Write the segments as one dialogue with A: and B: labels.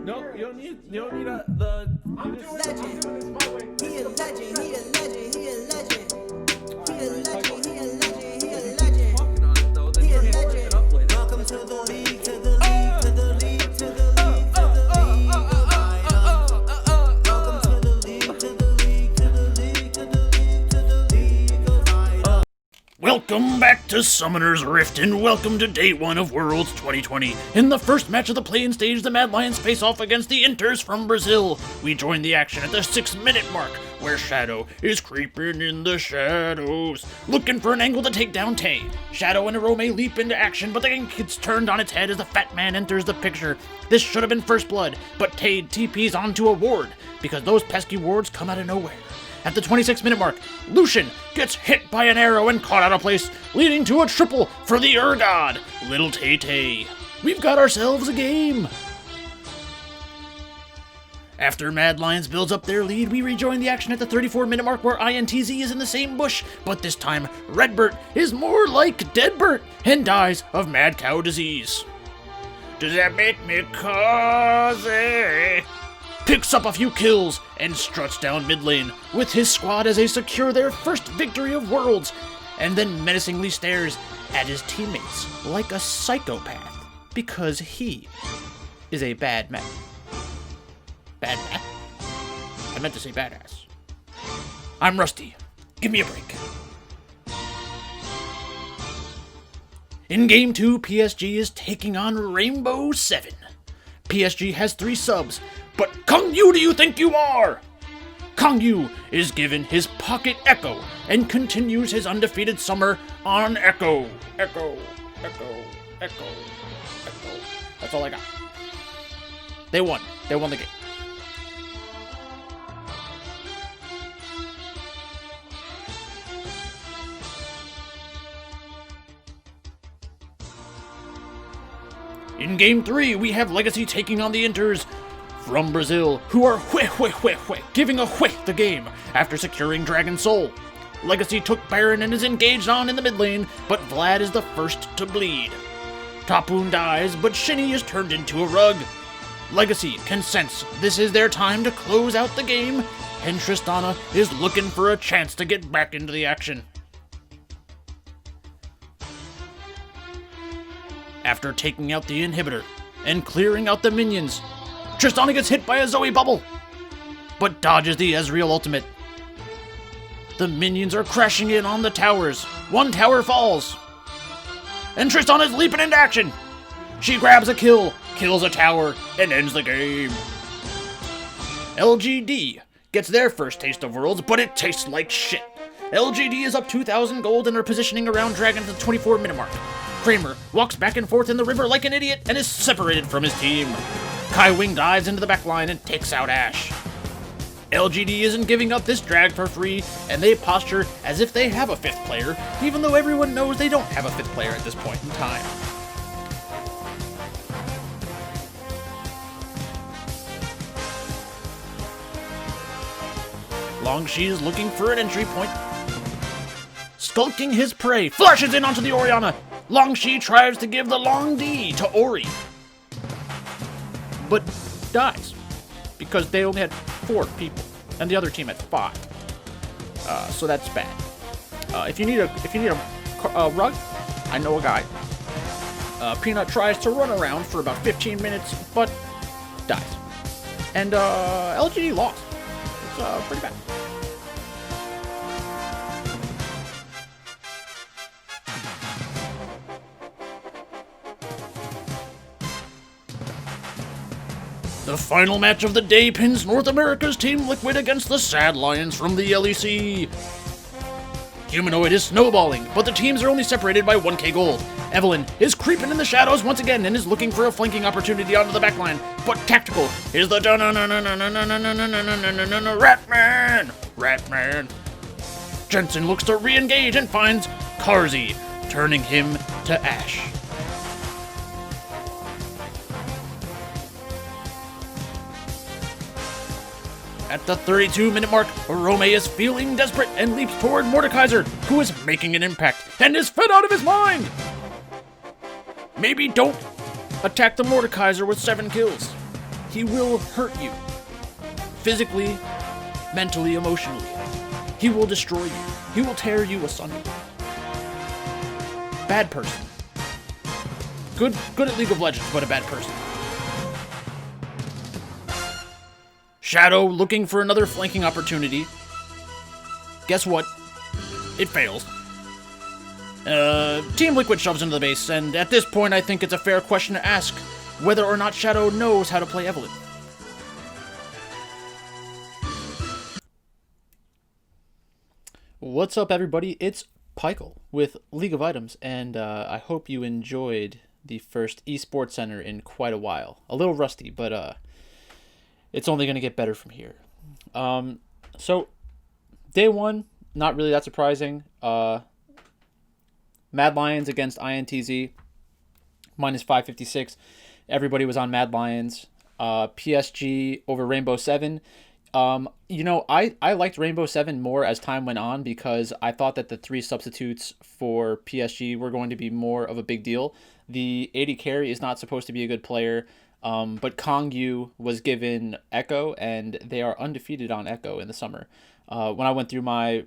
A: No, you don't need the.
B: I'm doing this my way. He a legend, he a legend, he a legend. He a legend, he a legend, he a legend. He a legend. Welcome to the league, to the league, to the league, to the league, to the league of idols. Welcome to the league, to the league, to the league, to the league, to the league of idols.
C: Welcome back to Summoner's Rift, and welcome to Day 1 of Worlds 2020. In the first match of the play-in stage, the Mad Lions face off against the Inters from Brazil. We join the action at the 6-minute mark, where Shadow is creeping in the shadows, looking for an angle to take down Tay. Shadow and Arome leap into action, but the game gets turned on its head as the fat man enters the picture. This should have been first blood, but Tay TPs onto a ward, because those pesky wards come out of nowhere. At the 26-minute mark, Lucian gets hit by an arrow and caught out of place, leading to a triple for the Urgod, Little Tay-Tay. We've got ourselves a game. After Mad Lions builds up their lead, we rejoin the action at the 34-minute mark where INTZ is in the same bush, but this time Redbert is more like Deadbert and dies of mad cow disease. Does that make me cozy? Picks up a few kills and struts down mid lane with his squad as they secure their first victory of Worlds, and then menacingly stares at his teammates like a psychopath because he is a bad man. Bad man? I meant to say badass. I'm Rusty. Give me a break. In Game 2, PSG is taking on Rainbow 7. PSG has 3 subs, but Kung Yu do you think you are? Kung Yu is given his pocket Echo and continues his undefeated summer on Echo. Echo, Echo, Echo, Echo. That's all I got. They won. They won the game. In Game 3, we have Legacy taking on the Inters from Brazil, who are giving away the game after securing Dragon Soul. Legacy took Baron and is engaged on in the mid lane, but Vlad is the first to bleed. Tapoon dies, but Shinny is turned into a rug. Legacy can sense this is their time to close out the game, and Tristana is looking for a chance to get back into the action. After taking out the inhibitor and clearing out the minions, Tristana gets hit by a Zoe bubble, but dodges the Ezreal ultimate. The minions are crashing in on the towers. One tower falls, and Tristana is leaping into action. She grabs a kill, kills a tower, and ends the game. LGD gets their first taste of Worlds, but it tastes like shit. LGD is up 2,000 gold and are positioning around Dragon at the 24-minute mark. Kramer walks back and forth in the river like an idiot and is separated from his team. Kai Wing dives into the backline and takes out Ashe. LGD isn't giving up this drag for free, and they posture as if they have a 5th player, even though everyone knows they don't have a 5th player at this point in time. Longshi is looking for an entry point. Skulking his prey, flashes in onto the Orianna. Longshi tries to give the long D to Ori, but dies because they only had 4 people and the other team had 5. So that's bad. If you need a rug, I know a guy. Peanut tries to run around for about 15 minutes, but dies. And LGD lost. It's pretty bad. The final match of the day pins North America's Team Liquid against the Sad Lions from the LEC. Humanoid is snowballing, but the teams are only separated by 1k gold. Evelyn is creeping in the shadows once again and is looking for a flanking opportunity onto the backline, but Tactical is the Ratman. Jensen looks to re-engage and finds Karzi, turning him to ash. At the 32-minute mark, Arome is feeling desperate and leaps toward Mordekaiser, who is making an impact and is fed out of his mind. Maybe don't attack the Mordekaiser with 7 kills. He will hurt you. Physically, mentally, emotionally. He will destroy you. He will tear you asunder. Bad person. Good at League of Legends, but a bad person. Shadow looking for another flanking opportunity. Guess what? It fails. Team Liquid shoves into the base, and at this point I think it's a fair question to ask whether or not Shadow knows how to play Evelynn. What's up, everybody? It's Pikel with League of Items, and I hope you enjoyed the first Esportscenter in quite a while. A little rusty, but it's only going to get better from here. So, day one, not really that surprising. Mad Lions against INTZ, minus 556. Everybody was on Mad Lions. PSG over Rainbow 7. I liked Rainbow 7 more as time went on because I thought that the 3 substitutes for PSG were going to be more of a big deal. The AD carry is not supposed to be a good player, but Kong Yu was given Echo, and they are undefeated on Echo in the summer. When I went through my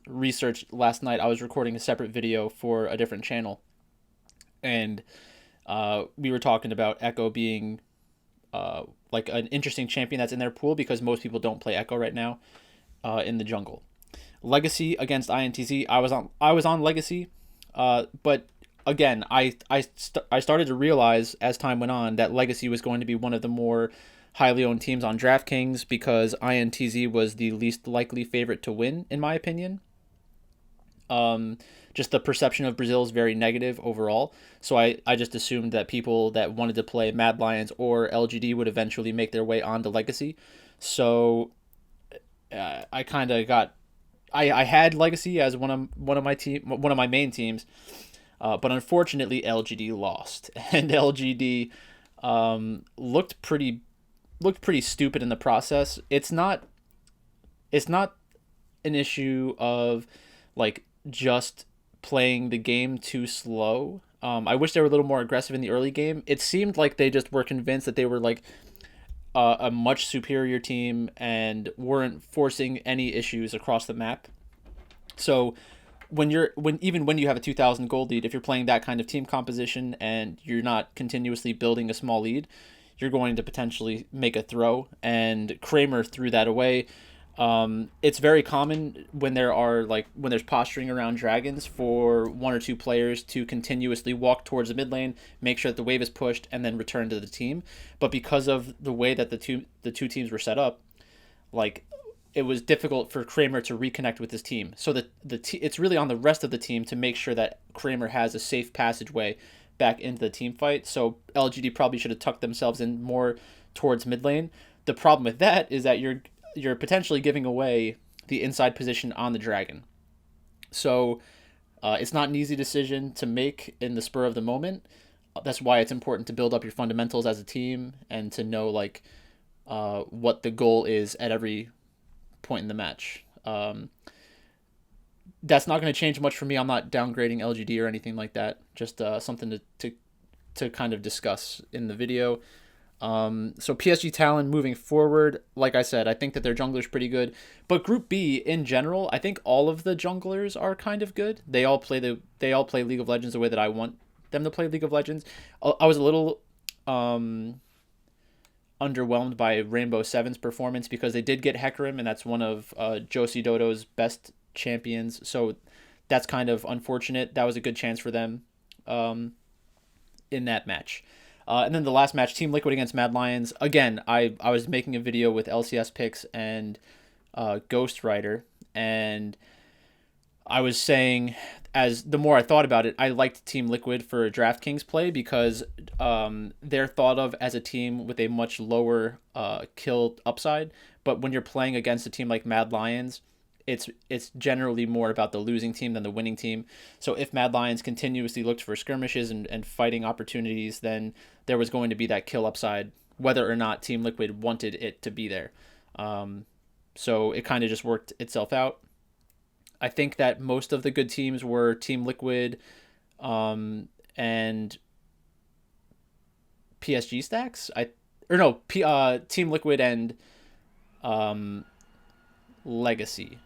C: research last night, I was recording a separate video for a different channel, and we were talking about Echo being like an interesting champion that's in their pool because most people don't play Echo right now in the jungle. Legacy against INTZ. I was on Legacy, but again, I started to realize as time went on that Legacy was going to be one of the more highly owned teams on DraftKings because INTZ was the least likely favorite to win, in my opinion. Just the perception of Brazil is very negative overall. So I just assumed that people that wanted to play Mad Lions or LGD would eventually make their way onto Legacy. So I kind of got I had Legacy as one of my main teams, but unfortunately LGD lost, and LGD looked pretty stupid in the process. It's not an issue of like just playing the game too slow. I wish they were a little more aggressive in the early game. It seemed like they just were convinced that they were like a much superior team and weren't forcing any issues across the map. So when you have a 2,000 gold lead, if you're playing that kind of team composition and you're not continuously building a small lead, you're going to potentially make a throw, and Kramer threw that away. It's very common when there's posturing around dragons for 1 or 2 players to continuously walk towards the mid lane, make sure that the wave is pushed, and then return to the team. But because of the way that the two teams were set up, like it was difficult for Kramer to reconnect with his team. So it's really on the rest of the team to make sure that Kramer has a safe passageway back into the team fight. So LGD probably should have tucked themselves in more towards mid lane. The problem with that is that you're potentially giving away the inside position on the dragon. So it's not an easy decision to make in the spur of the moment. That's why it's important to build up your fundamentals as a team and to know what the goal is at every point in the match. That's not going to change much for me. I'm not downgrading LGD or anything like that. Just something to kind of discuss in the video. So PSG Talon moving forward, like I said, I think that their jungler's pretty good. But Group B in general, I think all of the junglers are kind of good. They all play League of Legends the way that I want them to play League of Legends. I was a little underwhelmed by Rainbow 7's performance because they did get Hecarim, and that's one of Josie Dodo's best champions. So that's kind of unfortunate. That was a good chance for them in that match. And then the last match, Team Liquid against Mad Lions. Again, I was making a video with LCS picks and Ghost Rider, and I was saying, as the more I thought about it, I liked Team Liquid for DraftKings play because they're thought of as a team with a much lower kill upside. But when you're playing against a team like Mad Lions, it's generally more about the losing team than the winning team. So if Mad Lions continuously looked for skirmishes and fighting opportunities, then there was going to be that kill upside, whether or not Team Liquid wanted it to be there. So it kind of just worked itself out. I think that most of the good teams were Team Liquid and PSG stacks. or no, Team Liquid and Legacy.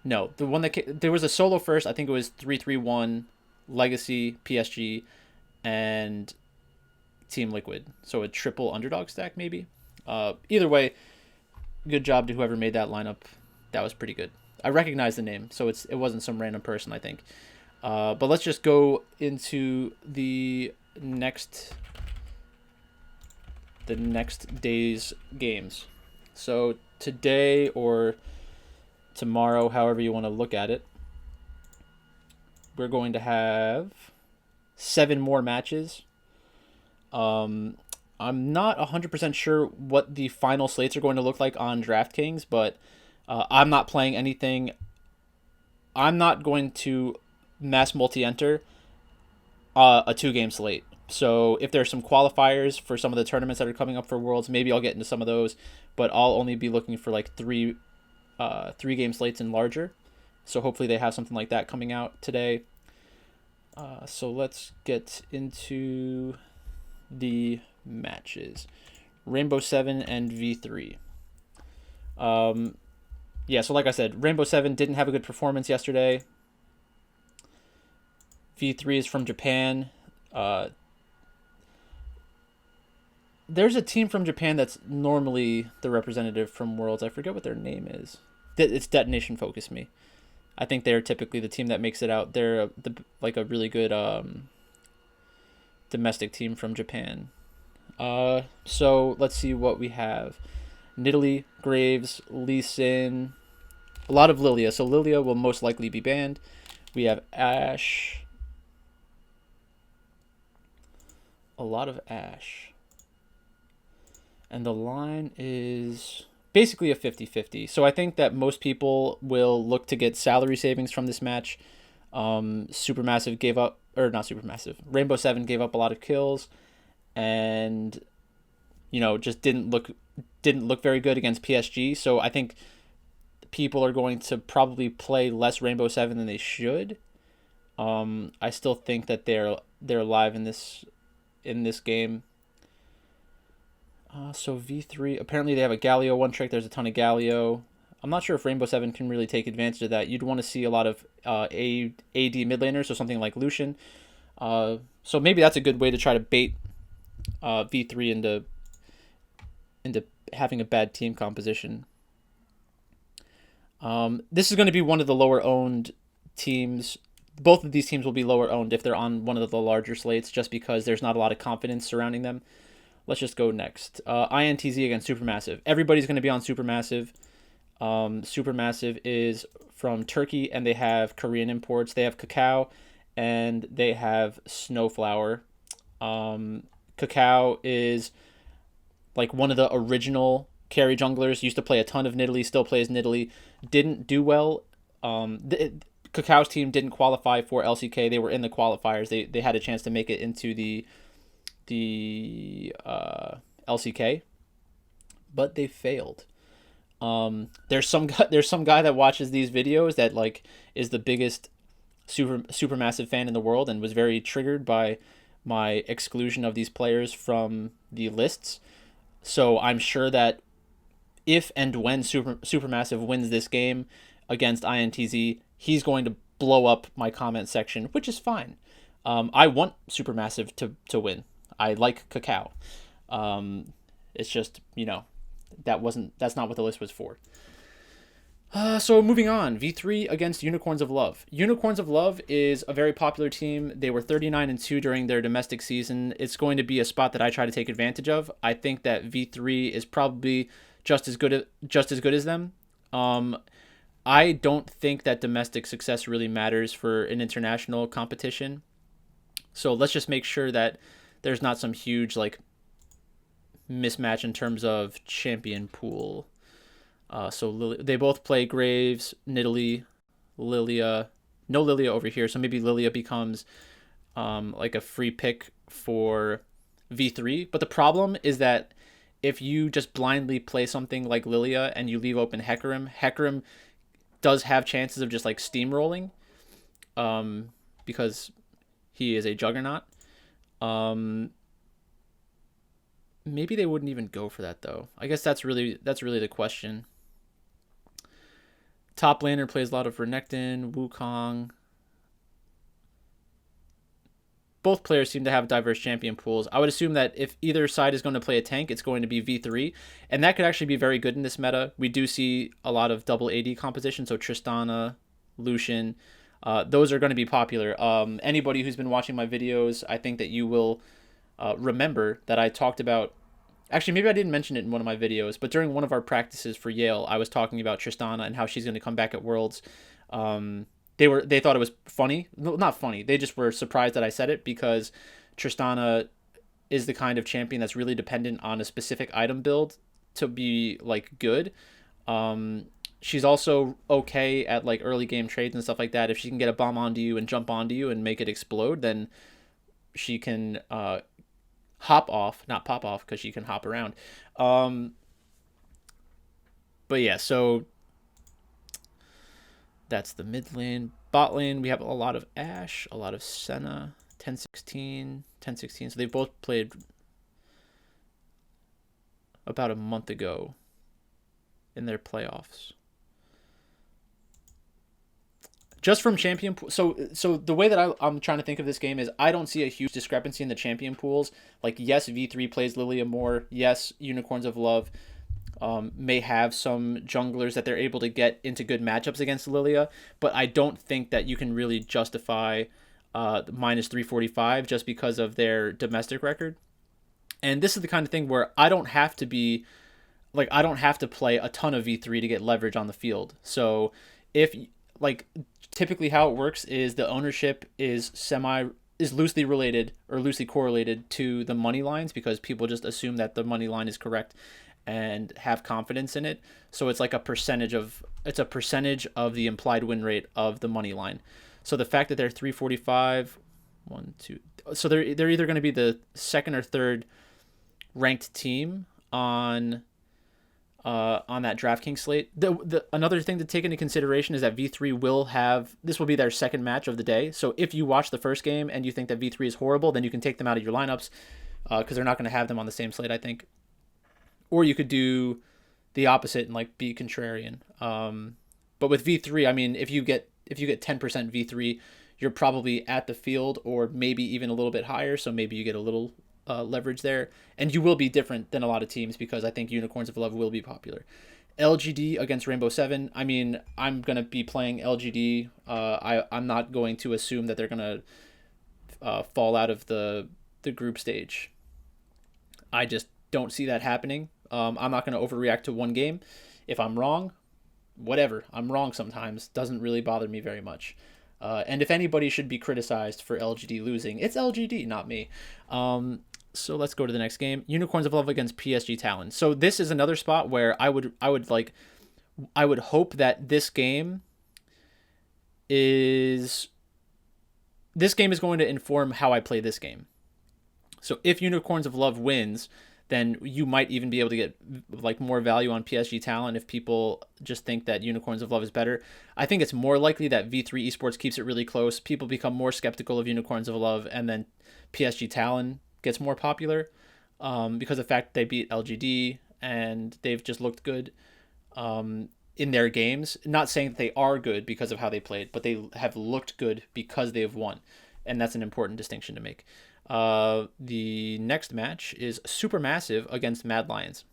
C: No, the one that there was a solo first. I think it was 3-3-1, Legacy, PSG, and Team Liquid. So a triple underdog stack maybe. Either way, good job to whoever made that lineup. That was pretty good. I recognize the name, so it wasn't some random person, I think. But let's just go into the next day's games. So today or tomorrow, however you want to look at it, we're going to have 7 more matches. I'm not 100% sure what the final slates are going to look like on DraftKings, but I'm not playing anything. I'm not going to mass multi-enter a 2-game slate. So if there's some qualifiers for some of the tournaments that are coming up for Worlds, maybe I'll get into some of those, but I'll only be looking for like 3-game slates and larger. So hopefully they have something like that coming out today. So let's get into the matches. Rainbow 7 and V3. Yeah, so like I said, Rainbow 7 didn't have a good performance yesterday. V3 is from Japan. There's a team from Japan that's normally the representative from Worlds. I forget what their name is. It's Detonation Focus Me. I think they're typically the team that makes it out. They're a really good domestic team from Japan. So let's see what we have. Nidalee, Graves, Lee Sin, a lot of Lilia. So Lilia will most likely be banned. We have Ashe. A lot of Ashe. And the line is basically a 50-50. So I think that most people will look to get salary savings from this match. Supermassive gave up, or not Supermassive, Rainbow 7 gave up a lot of kills and, just didn't look very good against PSG. So I think people are going to probably play less Rainbow 7 than they should. I still think that they're alive in this game. So V3, apparently they have a Galio one trick. There's a ton of Galio. I'm not sure if Rainbow 7 can really take advantage of that. You'd want to see a lot of AD mid laners, so something like Lucian. So maybe that's a good way to try to bait V3 into having a bad team composition. This is going to be one of the lower owned teams. Both of these teams will be lower owned if they're on one of the larger slates, just because there's not a lot of confidence surrounding them. Let's just go next. INTZ against Supermassive. Everybody's going to be on Supermassive. Supermassive is from Turkey, and they have Korean imports. They have Cacao, and they have Snowflower. Cacao is like one of the original carry junglers. Used to play a ton of Nidalee, still plays Nidalee. Didn't do well. Cacao's team didn't qualify for LCK. They were in the qualifiers. They had a chance to make it into the LCK, but they failed. There's some guy that watches these videos that like is the biggest Supermassive fan in the world and was very triggered by my exclusion of these players from the lists. So I'm sure that if and when Supermassive wins this game against INTZ, he's going to blow up my comment section, which is fine. I want Supermassive to win. I like Cacao. It's just, that's not what the list was for. So moving on, V3 against Unicorns of Love. Unicorns of Love is a very popular team. They were 39-2 during their domestic season. It's going to be a spot that I try to take advantage of. I think that V3 is probably just as good as them. I don't think that domestic success really matters for an international competition. So let's just make sure that there's not some huge mismatch in terms of champion pool. So they both play Graves, Nidalee, Lilia. No Lilia over here, so maybe Lilia becomes a free pick for V3. But the problem is that if you just blindly play something like Lilia and you leave open Hecarim does have chances of just steamrolling, because he is a juggernaut. maybe they wouldn't even go for that though. I guess that's really the question. Top laner plays a lot of Renekton, Wukong. Both players seem to have diverse champion pools. I would assume that if either side is going to play a tank, it's going to be V3, and that could actually be very good in this meta. We do see a lot of double AD composition, so Tristana, Lucian, those are going to be popular. Anybody who's been watching my videos, I think that you will remember that I talked about. Actually, maybe I didn't mention it in one of my videos, but during one of our practices for Yale, I was talking about Tristana and how she's going to come back at Worlds. They thought it was funny. Not funny. They just were surprised that I said it because Tristana is the kind of champion that's really dependent on a specific item build to be like good. She's also okay at like early game trades and stuff like that. If she can get a bomb onto you and jump onto you and make it explode, then she can hop off, not pop off, because she can hop around. But yeah, so that's the mid lane. Bot lane, we have a lot of Ashe, a lot of Senna, 10-16. So they both played about a month ago in their playoffs. Just from champion pool. So the way that I'm trying to think of this game is I don't see a huge discrepancy in the champion pools. Like, yes, V3 plays Lilia more. Yes, Unicorns of Love may have some junglers that they're able to get into good matchups against Lilia, but I don't think that you can really justify minus 345 just because of their domestic record. And this is the kind of thing where I don't have to be like, I don't have to play a ton of V3 to get leverage on the field. So if like typically how it works is the ownership is loosely related or loosely correlated to the money lines because people just assume that the money line is correct and have confidence in it. So it's like a percentage of the implied win rate of the money line. So the fact that they're 345, so they're either going to be the second or third ranked team on that DraftKings slate. The another thing to take into consideration is that V3 this will be their second match of the day. So if you watch the first game and you think that V3 is horrible, then you can take them out of your lineups because they're not going to have them on the same slate, I think. Or you could do the opposite and like be contrarian. But with V3, I mean, if you get 10% V3, you're probably at the field or maybe even a little bit higher. So maybe you get a little leverage there, and you will be different than a lot of teams because I think Unicorns of Love will be popular. LGD against Rainbow Seven. I mean, I'm gonna be playing LGD. I'm not going to assume that they're gonna fall out of the group stage. I just don't see that happening. I'm not gonna overreact to one game. If I'm wrong, whatever. I'm wrong sometimes. Doesn't really bother me very much. And if anybody should be criticized for LGD losing, it's LGD, not me. So let's go to the next game. Unicorns of Love against PSG Talon. So this is another spot where I would hope that this game is going to inform how I play this game. So if Unicorns of Love wins, then you might even be able to get like more value on PSG Talon if people just think that Unicorns of Love is better. I think it's more likely that V3 Esports keeps it really close. People become more skeptical of Unicorns of Love, and then PSG Talon gets more popular because of the fact that they beat LGD and they've just looked good in their games. Not saying that they are good because of how they played, but they have looked good because they have won, and that's an important distinction to make. The next match is Supermassive against Mad Lions.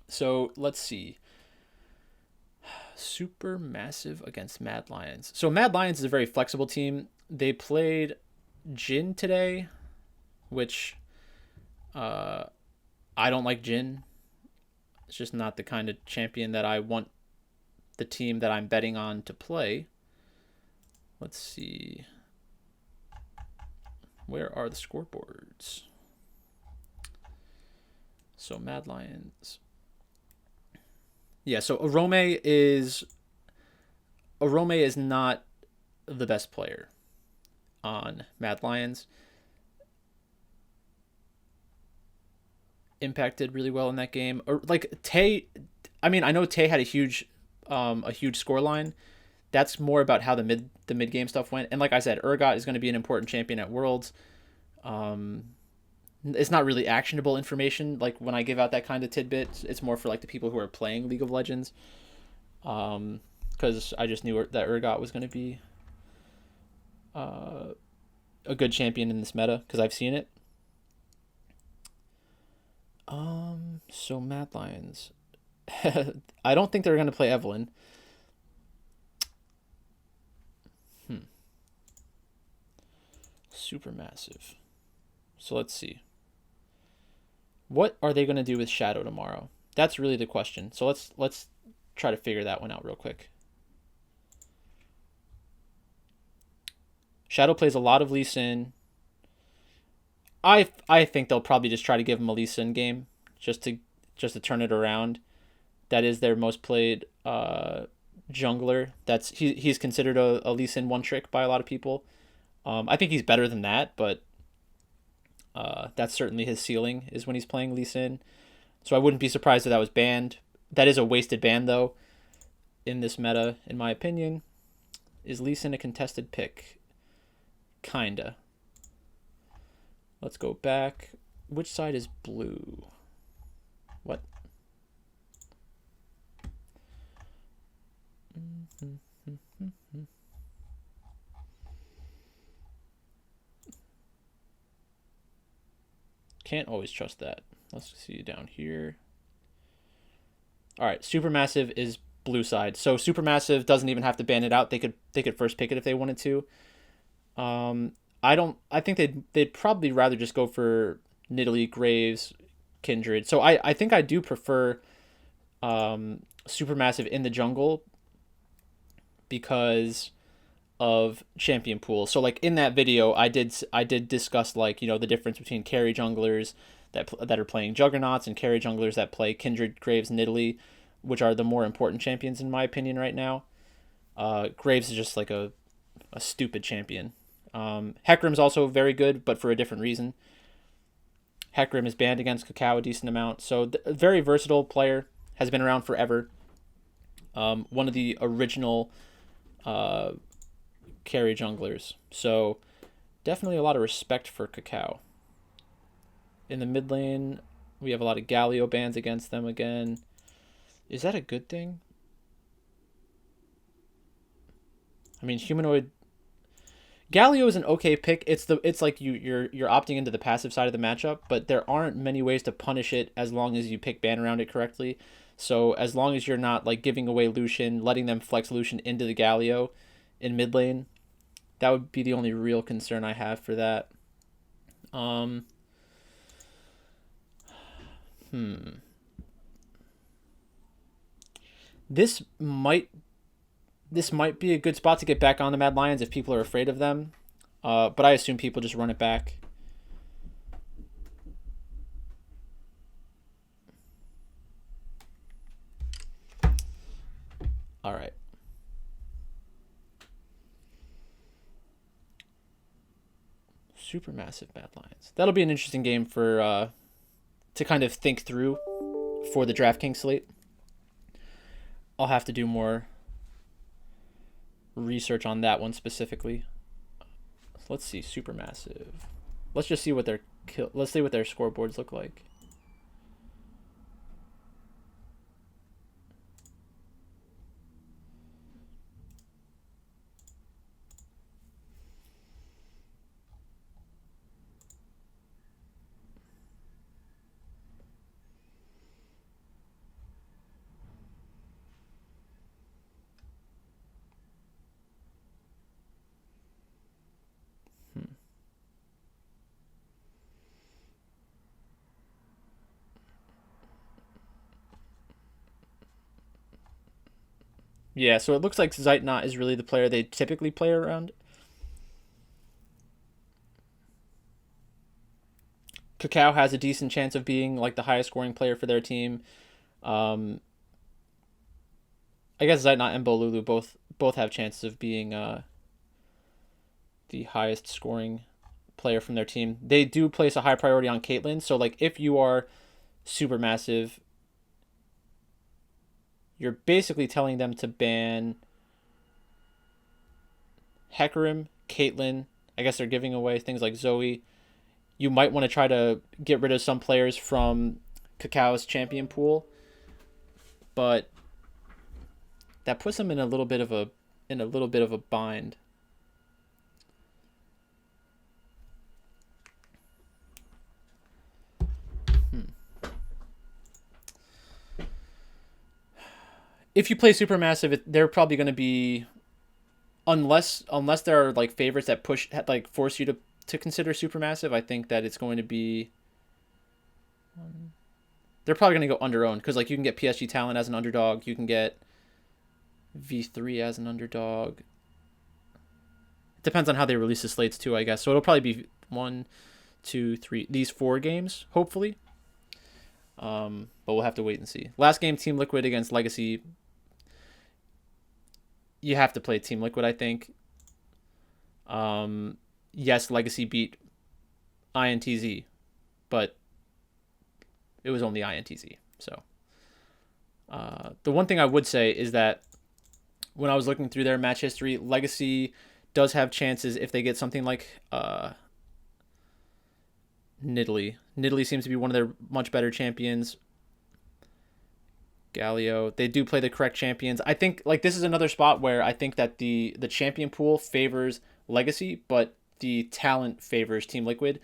C: So let's see. Supermassive against Mad Lions. So Mad Lions is a very flexible team. They played Jhin today, which I don't like Jhin. It's just not the kind of champion that I want the team that I'm betting on to play. Let's see. Where are the scoreboards? So Mad Lions. Yeah, so Arome is not the best player on Mad Lions. Impacted really well in that game. Or like Tay, I mean, I know Tay had a huge score line. That's more about how the mid game stuff went. And like I said, Urgot is going to be an important champion at Worlds. it's not really actionable information. Like when I give out that kind of tidbit, it's more for like the people who are playing League of Legends. Because I just knew that Urgot was going to be a good champion in this meta because I've seen it. So Mad Lions. I don't think they're going to play Evelyn. Supermassive. So let's see. What are they going to do with Shadow tomorrow? That's really the question. So let's try to figure that one out real quick. Shadow plays a lot of Lee Sin. I think they'll probably just try to give him a Lee Sin game just to turn it around. That is their most played jungler. He's considered a Lee Sin one trick by a lot of people. I think he's better than that, but that's certainly his ceiling is when he's playing Lee Sin. So I wouldn't be surprised if that was banned. That is a wasted ban though. In this meta, in my opinion, is Lee Sin a contested pick? Kinda. Let's go back. Which side is blue? What? Can't always trust that. Let's see down here. All right, Supermassive is blue side. So Supermassive doesn't even have to ban it out. They could first pick it if they wanted to. I think they'd probably rather just go for Nidalee, Graves, Kindred. So I think I do prefer Supermassive in the jungle because of champion pool. So like in that video I did discuss like, you know, the difference between carry junglers that are playing Juggernauts and carry junglers that play Kindred, Graves, Nidalee, which are the more important champions in my opinion right now. Graves is just like a stupid champion. Hecarim's also very good, but for a different reason. Hecarim is banned against Cacao a decent amount, so a very versatile player, has been around forever. One of the original carry junglers, so definitely a lot of respect for Cacao. In the mid lane, we have a lot of Galio bans against them again. Is that a good thing? I mean, humanoid Galio is an okay pick. It's like you're opting into the passive side of the matchup, but there aren't many ways to punish it as long as you pick ban around it correctly. So as long as you're not like giving away Lucian, letting them flex Lucian into the Galio in mid lane, that would be the only real concern I have for that. This might be a good spot to get back on the Mad Lions if people are afraid of them. But I assume people just run it back. All right. Supermassive Mad Lions. That'll be an interesting game for to kind of think through for the DraftKings slate. I'll have to do more research on that one specifically. Let's see, Supermassive. Let's just see what their scoreboards look like. Yeah, so it looks like Zeitnot is really the player they typically play around. Cacao has a decent chance of being like the highest scoring player for their team. I guess Zeitnot and Bolulu both have chances of being the highest scoring player from their team. They do place a high priority on Caitlyn, so like if you are Supermassive, you're basically telling them to ban Hecarim, Caitlyn. I guess they're giving away things like Zoe.
D: You might want to try to get rid of some players from Cacao champion pool, but that puts them in a little bit of a bind. If you play Supermassive, they're probably going to be, unless there are like favorites that force you to consider Supermassive. I think that it's going to be. They're probably going to go under-owned because like you can get PSG Talent as an underdog, you can get V3 as an underdog. It depends on how they release the slates too, I guess. So it'll probably be 1, 2, 3, these 4 games, hopefully. But we'll have to wait and see. Last game, Team Liquid against Legacy. You have to play Team Liquid, I think. Yes, Legacy beat INTZ, but it was only INTZ. So the one thing I would say is that when I was looking through their match history, Legacy does have chances if they get something like Nidalee. Nidalee seems to be one of their much better champions. Galio. They do play the correct champions. I think like this is another spot where I think that the champion pool favors Legacy, but the talent favors Team Liquid.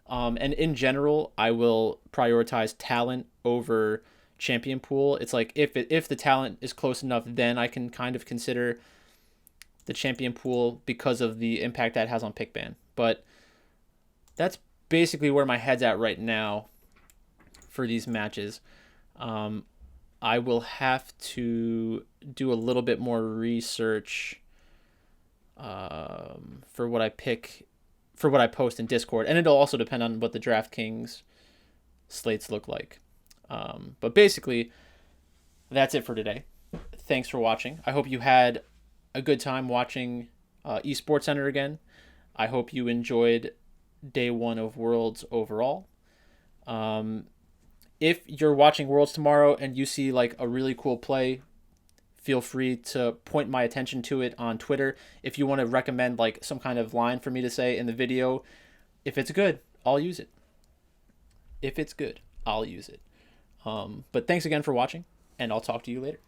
D: And in general, I will prioritize talent over champion pool. It's like if the talent is close enough, then I can kind of consider the champion pool because of the impact that has on pick ban. But that's basically where my head's at right now for these matches. I will have to do a little bit more research for what I post in Discord, and it'll also depend on what the DraftKings slates look like. But basically, that's it for today. Thanks for watching. I hope you had a good time watching Esportscenter again. I hope you enjoyed day 1 of Worlds overall. If you're watching Worlds tomorrow and you see like a really cool play, feel free to point my attention to it on Twitter. If you want to recommend like some kind of line for me to say in the video, if it's good, I'll use it. If it's good, I'll use it. But thanks again for watching, and I'll talk to you later.